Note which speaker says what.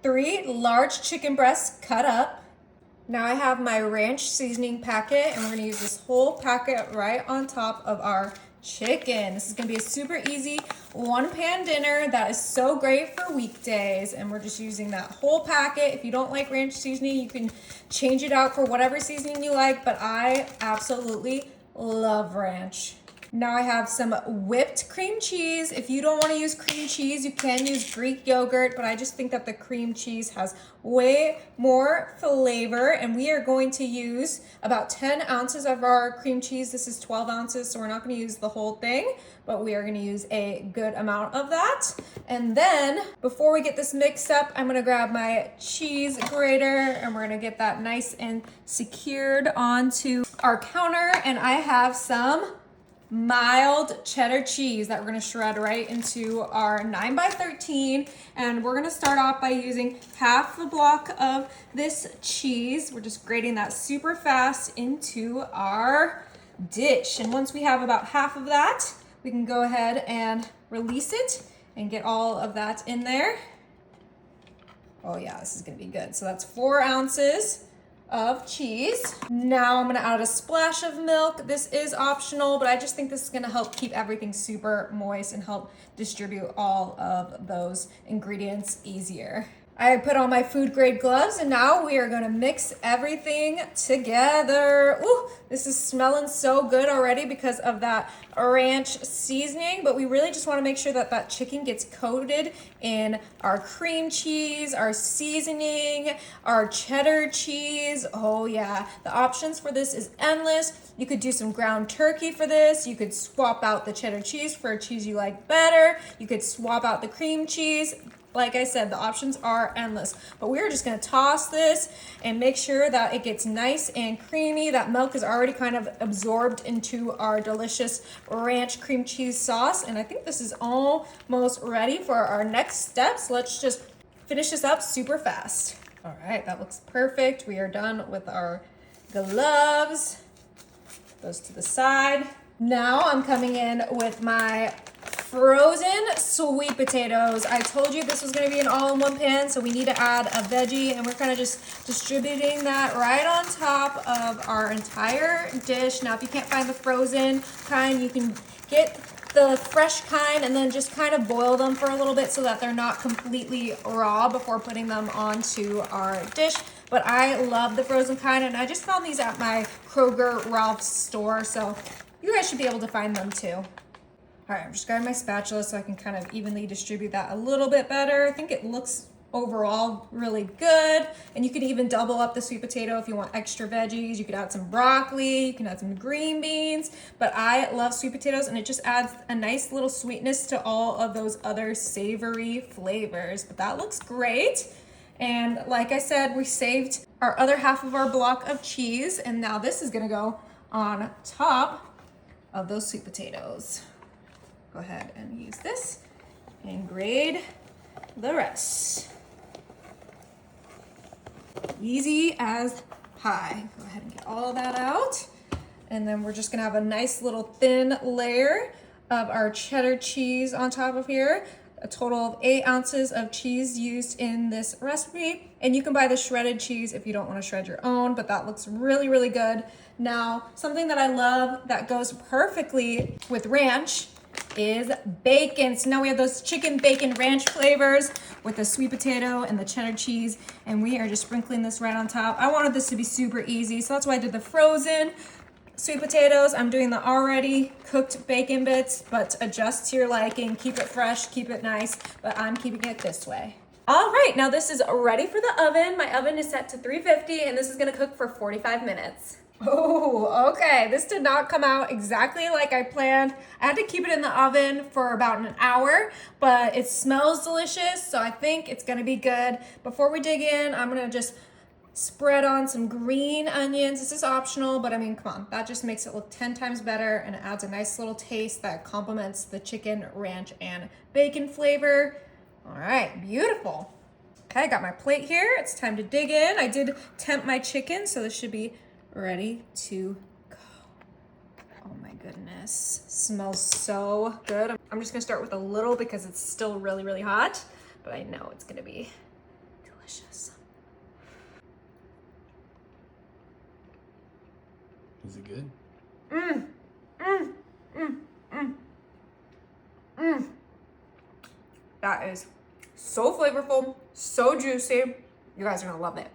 Speaker 1: 3 large chicken breasts cut up. Now I have my ranch seasoning packet, and we're gonna use this whole packet right on top of our chicken. This is gonna be a super easy 1-pan dinner that is so great for weekdays, and we're just using that whole packet. If you don't like ranch seasoning, you can change it out for whatever seasoning you like, but I absolutely love ranch. Now I have some whipped cream cheese. If you don't want to use cream cheese, you can use Greek yogurt, but I just think that the cream cheese has way more flavor, and we are going to use about 10 ounces of our cream cheese. This is 12 ounces, so we're not going to use the whole thing, but we are going to use a good amount of that. And then before we get this mixed up, I'm going to grab my cheese grater, and we're going to get that nice and secured onto our counter. And I have some mild cheddar cheese that we're going to shred right into our 9x13, and we're going to start off by using half the block of this cheese. We're just grating that super fast into our dish, and once we have about half of that, we can go ahead and release it and get all of that in there. Oh yeah, this is going to be good. So that's 4 ounces of cheese. Now I'm gonna add a splash of milk. This is optional, but I just think this is gonna help keep everything super moist and help distribute all of those ingredients easier. I put on my food grade gloves, and now we are gonna mix everything together. Ooh, this is smelling so good already because of that ranch seasoning, but we really just wanna make sure that that chicken gets coated in our cream cheese, our seasoning, our cheddar cheese. Oh yeah, the options for this is endless. You could do some ground turkey for this. You could swap out the cheddar cheese for a cheese you like better. You could swap out the cream cheese. Like I said, the options are endless, but we're just gonna toss this and make sure that it gets nice and creamy. That milk is already kind of absorbed into our delicious ranch cream cheese sauce, and I think this is almost ready for our next steps. Let's just finish this up super fast. All right, that looks perfect. We are done with our gloves. Those to the side. Now I'm coming in with my frozen sweet potatoes. I told you this was going to be an all-in-one pan, so we need to add a veggie, and we're kind of just distributing that right on top of our entire dish. Now, if you can't find the frozen kind, you can get the fresh kind and then just kind of boil them for a little bit so that they're not completely raw before putting them onto our dish. But I love the frozen kind, and I just found these at my Kroger Ralph's store, so you guys should be able to find them too. All right, I'm just grabbing my spatula so I can kind of evenly distribute that a little bit better. I think it looks overall really good. And you can even double up the sweet potato if you want extra veggies. You could add some broccoli, you can add some green beans, but I love sweet potatoes, and it just adds a nice little sweetness to all of those other savory flavors. But that looks great. And like I said, we saved our other half of our block of cheese, and now this is gonna go on top of those sweet potatoes. Go ahead and use this and grade the rest. Easy as pie. Go ahead and get all of that out. And then we're just gonna have a nice little thin layer of our cheddar cheese on top of here. A total of 8 ounces of cheese used in this recipe. And you can buy the shredded cheese if you don't want to shred your own, but that looks really, really good. Now, something that I love that goes perfectly with ranch is bacon. So now we have those chicken bacon ranch flavors with the sweet potato and the cheddar cheese, and we are just sprinkling this right on top. I wanted this to be super easy, so that's why I did the frozen sweet potatoes. I'm doing the already cooked bacon bits, but adjust to your liking. Keep it fresh, keep it nice, but I'm keeping it this way. All right, now this is ready for the oven. My oven is set to 350, and this is gonna cook for 45 minutes. Oh, okay. This did not come out exactly like I planned. I had to keep it in the oven for about an hour, but it smells delicious, so I think it's gonna be good. Before we dig in, I'm gonna just spread on some green onions. This is optional, but I mean, come on, that just makes it look 10 times better, and it adds a nice little taste that complements the chicken, ranch, and bacon flavor. All right, beautiful. Okay, I got my plate here. It's time to dig in. I did temp my chicken, so this should be ready to go. Oh my goodness, smells so good. I'm just gonna start with a little because it's still really, really hot, but I know it's gonna be delicious. delicious.
Speaker 2: Is it good?
Speaker 1: That is so flavorful, so juicy. You guys are gonna love it.